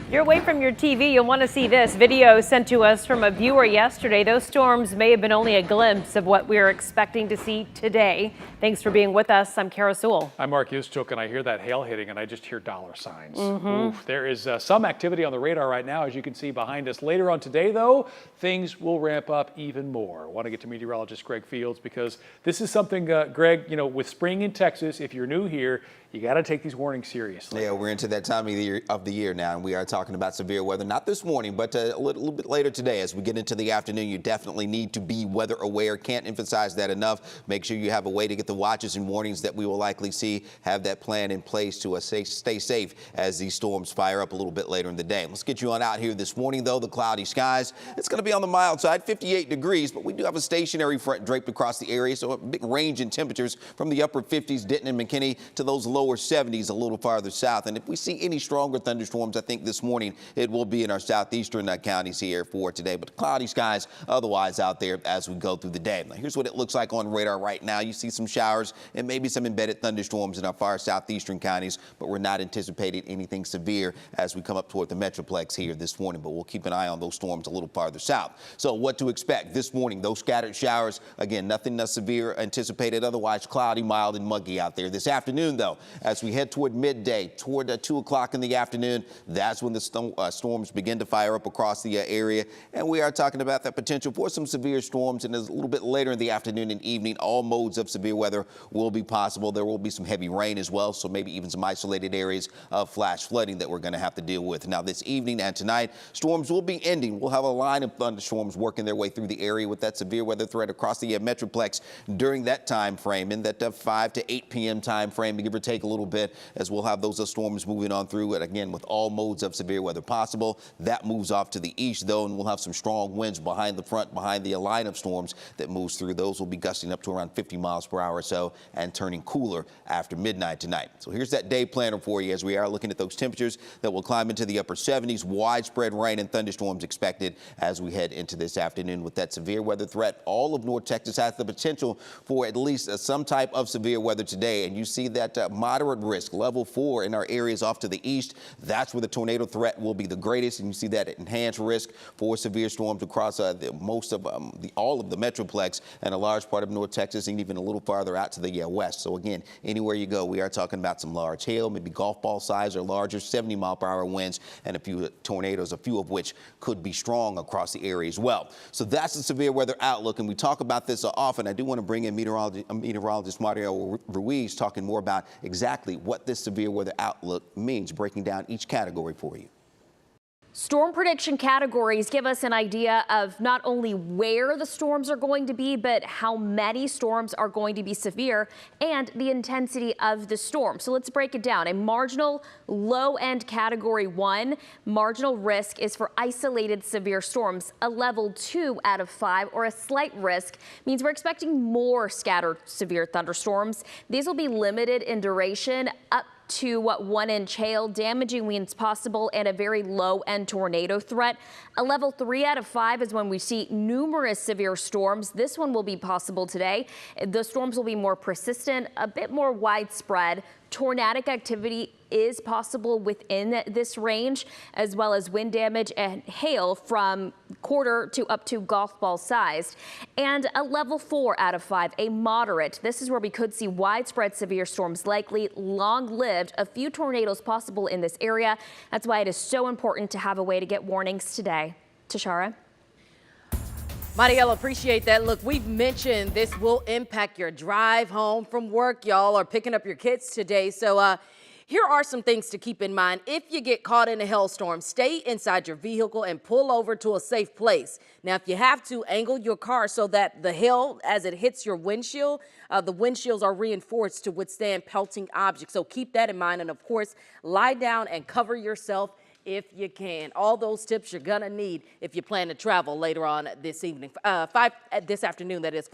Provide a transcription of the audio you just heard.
You're away from your TV, you'll want to see this video sent to us from a viewer yesterday. Those storms may have been only a glimpse of what we're expecting to see today. Thanks for being with us. I'm Kara Sewell. I'm Mark Yuschuk, and I hear that hail hitting, and I just hear dollar signs. Oof, there is some activity on the radar right now, as you can see behind us. Later on today, though, things will ramp up even more. I want to get to meteorologist Greg Fields because this is something, Greg, you know, with spring in Texas, if you're new here, you got to take these warnings seriously. Yeah, we're into that time of the year now, and we are talking about severe weather, not this morning, but a little bit later today. As we get into the afternoon, you definitely need to be weather aware. Can't emphasize that enough. Make sure you have a way to get the watches and warnings that we will likely see. Have that plan in place to stay safe as these storms fire up a little bit later in the day. Let's get you on out here this morning, though. The cloudy skies. It's going to be on the mild side, 58 degrees, but we do have a stationary front draped across the area, so a big range in temperatures from the upper 50s, Denton and McKinney, to those lower 70s a little farther south. And if we see any stronger thunderstorms, I think this morning it will be in our southeastern counties here for today. But cloudy skies otherwise out there as we go through the day. Now, here's what it looks like on radar right now. You see some showers and maybe some embedded thunderstorms in our far southeastern counties, but we're not anticipating anything severe as we come up toward the Metroplex here this morning. But we'll keep an eye on those storms a little farther south. So what to expect this morning? Those scattered showers, again, nothing severe anticipated. Otherwise, cloudy, mild, and muggy out there. This afternoon, though, as we head toward midday, toward 2 o'clock in the afternoon, that's when the storms begin to fire up across the area. And we are talking about the potential for some severe storms. And a little bit later in the afternoon and evening, all modes of severe weather will be possible. There will be some heavy rain as well, so maybe even some isolated areas of flash flooding that we're going to have to deal with. Now, this evening and tonight, storms will be ending. We'll have a line of thunderstorms working their way through the area with that severe weather threat across the Metroplex during that time frame, in that 5 to 8 p.m. time frame, give or take a little bit, as we'll have those storms moving on through. And again, with all modes of severe weather possible, that moves off to the east, though, and we'll have some strong winds behind the line of storms that moves through. Those will be gusting up to around 50 miles per hour or so and turning cooler after midnight tonight. So here's that day planner for you as we are looking at those temperatures that will climb into the upper 70s. Widespread rain and thunderstorms expected as we head into this afternoon with that severe weather threat. All of North Texas has the potential for at least some type of severe weather today, and you see that moderate risk, level 4, in our areas off to the east. That's where the tornado threat will be the greatest, and you see that enhanced risk for severe storms across all of the Metroplex and a large part of North Texas, and even a little farther out to the west. So again, anywhere you go, we are talking about some large hail, maybe golf ball size or larger, 70-mile-per-hour winds, and a few tornadoes, a few of which could be strong across the area as well. So that's the severe weather outlook, and we talk about this often. I do want to bring in meteorologist Mario Ruiz talking more about exactly what this severe weather outlook means, breaking down each category for you. Storm prediction categories give us an idea of not only where the storms are going to be, but how many storms are going to be severe and the intensity of the storm. So let's break it down. A marginal low-end category 1, marginal risk is for isolated severe storms. A level 2 out of 5, or a slight risk, means we're expecting more scattered severe thunderstorms. These will be limited in duration, up to 1-inch hail, damaging winds possible, and a very low-end tornado threat. A level 3 out of 5 is when we see numerous severe storms. This one will be possible today. The storms will be more persistent, a bit more widespread. Tornadic activity is possible within this range, as well as wind damage and hail from quarter to up to golf ball sized. And a level 4 out of 5, a moderate. This is where we could see widespread severe storms likely, long-lived, a few tornadoes possible in this area. That's why it is so important to have a way to get warnings today. Tashara? Mariela, appreciate that. Look, we've mentioned this will impact your drive home from work, y'all, or picking up your kids today. So here are some things to keep in mind. If you get caught in a hailstorm, stay inside your vehicle and pull over to a safe place. Now, if you have to, angle your car so that the hail, as it hits your windshield, the windshields are reinforced to withstand pelting objects. So keep that in mind. And of course, lie down and cover yourself if you can. All those tips you're gonna need if you plan to travel later on this evening, this afternoon, that is.